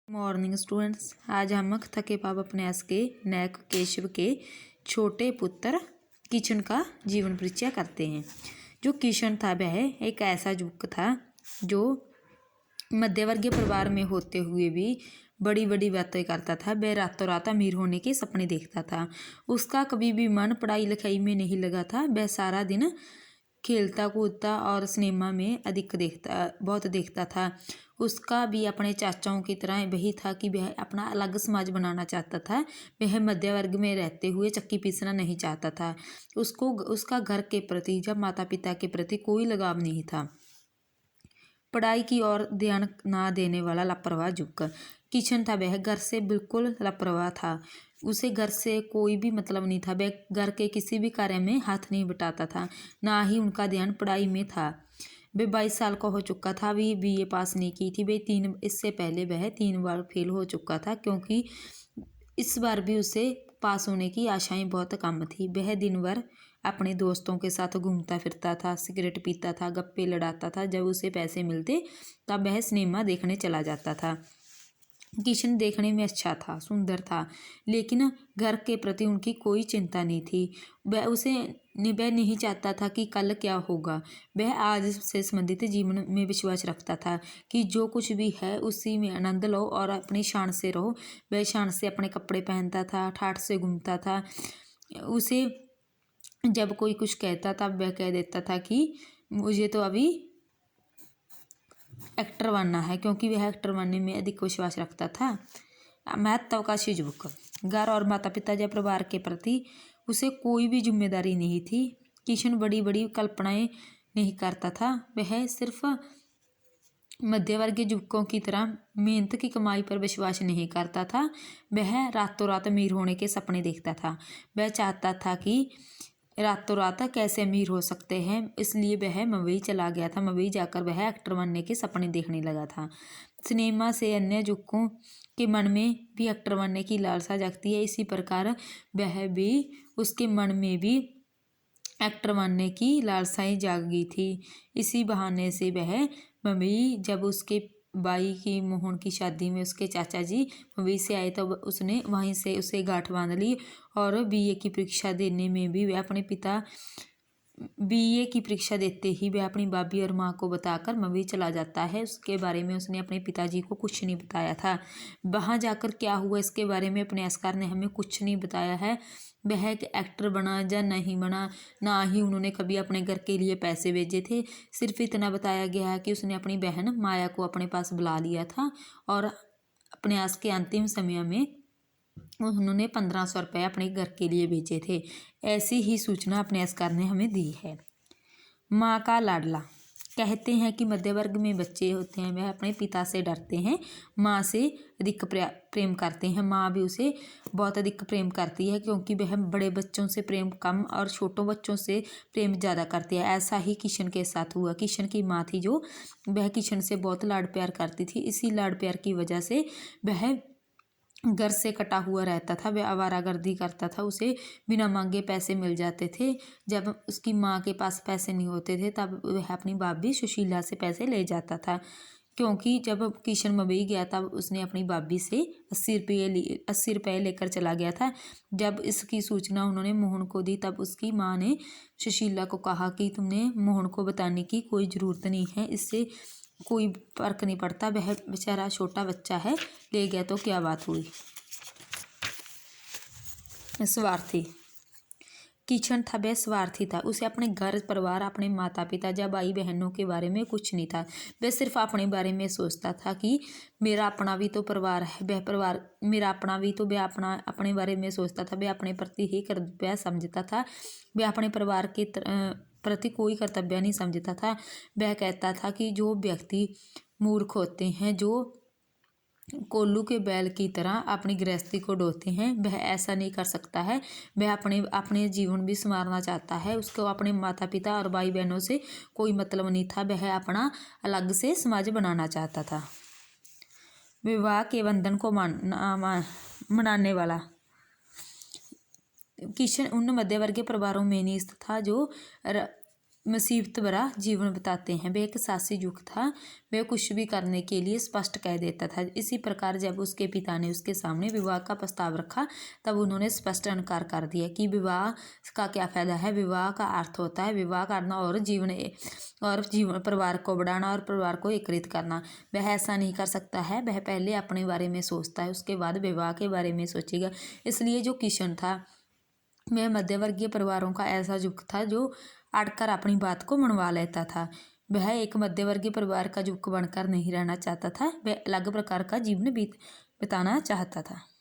Morning students, आज हम थके पाव उपन्यास के नायक केशव के छोटे पुत्र किशन का जीवन परिचय करते हैं। जो किशन था वह एक ऐसा युवक था जो मध्यवर्गीय परिवार में होते हुए भी बड़ी बड़ी बातें करता था। वह रातों रात अमीर होने के सपने देखता था। उसका कभी भी मन पढ़ाई लिखाई में नहीं लगा था। वह सारा दिन खेलता कूदता और सिनेमा में बहुत देखता था। उसका भी अपने चाचाओं की तरह वही था कि वह अपना अलग समाज बनाना चाहता था। वह मध्य वर्ग में रहते हुए चक्की पीसना नहीं चाहता था। उसको उसका घर के प्रति जब माता पिता के प्रति कोई लगाव नहीं था। पढ़ाई की ओर ध्यान ना देने वाला लापरवाह युवक किशन था। वह घर से बिल्कुल लापरवाह था। उसे घर से कोई भी मतलब नहीं था। वह घर के किसी भी कार्य में हाथ नहीं बटाता था, ना ही उनका ध्यान पढ़ाई में था। वह 22 साल का हो चुका था। अभी बीए पास नहीं की थी। इससे पहले वह 3 बार फेल हो चुका था, क्योंकि इस बार भी उसे पास होने की आशाएं बहुत कम थी। वह दिन भर अपने दोस्तों के साथ घूमता फिरता था, सिगरेट पीता था, गप्पे लड़ाता था। जब उसे पैसे मिलते तब वह सिनेमा देखने चला जाता था। किशन देखने में अच्छा था, सुंदर था, लेकिन घर के प्रति उनकी कोई चिंता नहीं थी। वह नहीं चाहता था कि कल क्या होगा। वह आज से संबंधित जीवन में विश्वास रखता था कि जो कुछ भी है उसी में आनंद लो और अपनी शान से रहो। वह शान से अपने कपड़े पहनता था, ठाठ से घूमता था। उसे जब कोई कुछ कहता था वह कह देता था कि मुझे तो अभी एक्टर बनना है, क्योंकि वह एक्टर बनने में अधिक विश्वास रखता था। महत्वाकांक्षी युवक घर और माता पिता या परिवार के प्रति उसे कोई भी जिम्मेदारी नहीं थी। किशन बड़ी बड़ी कल्पनाएं नहीं करता था। वह सिर्फ मध्यवर्गीय युवकों की तरह मेहनत की कमाई पर विश्वास नहीं करता था। वह रातों रात अमीर होने के सपने देखता था। वह चाहता था कि रातों रात कैसे अमीर हो सकते हैं, इसलिए वह मुंबई चला गया था। मुंबई जाकर वह एक्टर बनने के सपने देखने लगा था। सिनेमा से अन्य युवकों के मन में भी एक्टर बनने की लालसा जगती है, इसी प्रकार उसके मन में भी एक्टर बनने की लालसाएं जागी थी। इसी बहाने से वह मुंबई, जब उसके बाई की मोहन की शादी में उसके चाचा जी मुंबई से आए तो उसने वहीं से उसे गांठ बांध ली। और बीए की परीक्षा देने में भी वह अपने पिता बीए की परीक्षा देते ही वह अपनी भाभी और माँ को बताकर मुंबई चला जाता है। उसके बारे में उसने अपने पिताजी को कुछ नहीं बताया था। वहाँ जाकर क्या हुआ इसके बारे में उपन्यासकार ने हमें कुछ नहीं बताया है। वह एक एक्टर बना या नहीं बना, ना ही उन्होंने कभी अपने घर के लिए पैसे भेजे थे। सिर्फ इतना बताया गया है कि उसने अपनी बहन माया को अपने पास बुला लिया था और उपन्यास के अंतिम समय में उन्होंने 1500 रुपये अपने घर के लिए भेजे थे। ऐसी ही सूचना उपन्यासकार ने हमें दी है। माँ का लाडला कहते हैं कि मध्य वर्ग में बच्चे होते हैं वह अपने पिता से डरते हैं, माँ से अधिक प्रेम करते हैं। माँ भी उसे बहुत अधिक प्रेम करती है, क्योंकि वह बड़े बच्चों से प्रेम कम और छोटों बच्चों से प्रेम ज़्यादा करती है। ऐसा ही किशन के साथ हुआ। किशन की माँ थी जो वह किशन से बहुत लाड प्यार करती थी। इसी लाड प्यार की वजह से वह घर से कटा हुआ रहता था। वह आवारागर्दी करता था। उसे बिना मांगे पैसे मिल जाते थे। जब उसकी माँ के पास पैसे नहीं होते थे तब वह अपनी भाभी सुशीला से पैसे ले जाता था, क्योंकि जब किशन मुंबई गया तब उसने अपनी भाभी से 80 रुपये लेकर चला गया था। जब इसकी सूचना उन्होंने मोहन को दी तब उसकी माँ ने सुशीला को कहा कि तुमने मोहन को बताने की कोई ज़रूरत नहीं है, इससे कोई फर्क नहीं पड़ता, वह बेचारा छोटा बच्चा है, ले गया तो क्या बात हुई। स्वार्थी किशन था, वह स्वार्थी था। उसे अपने घर परिवार, अपने माता पिता या भाई बहनों के बारे में कुछ नहीं था। वह सिर्फ अपने बारे में सोचता था कि मेरा अपना भी तो परिवार है, वह परिवार मेरा अपना भी तो। वह अपने बारे में सोचता था। वह अपने प्रति ही कर्तव्य समझता था। वह अपने परिवार के प्रति कोई कर्तव्य नहीं समझता था। वह कहता था कि जो व्यक्ति मूर्ख होते हैं, जो कोल्लू के बैल की तरह अपनी गृहस्थी को ढोते हैं, वह ऐसा नहीं कर सकता है। वह अपने जीवन भी संवारना चाहता है। उसको अपने माता पिता और भाई बहनों से कोई मतलब नहीं था। वह अपना अलग से समाज बनाना चाहता था। विवाह के बंधन को मनाने वाला किशन उन मध्यवर्गीय परिवारों में नहीं था जो मुसीबत भरा जीवन बिताते हैं। वह एक साहसी युग था, वह कुछ भी करने के लिए स्पष्ट कह देता था। इसी प्रकार जब उसके पिता ने उसके सामने विवाह का प्रस्ताव रखा तब उन्होंने स्पष्ट इनकार कर दिया कि विवाह का क्या फ़ायदा है। विवाह का अर्थ होता है विवाह करना और जीवन परिवार को बढ़ाना और परिवार को एकत्रित करना। वह ऐसा नहीं कर सकता है, वह पहले अपने बारे में सोचता है, उसके बाद विवाह के बारे में सोचेगा। इसलिए जो किशन था वह मध्यवर्गीय परिवारों का ऐसा युग था जो अड़कर अपनी बात को मनवा लेता था। वह एक मध्यवर्गीय परिवार का युग बनकर नहीं रहना चाहता था, वह अलग प्रकार का जीवन बिताना चाहता था।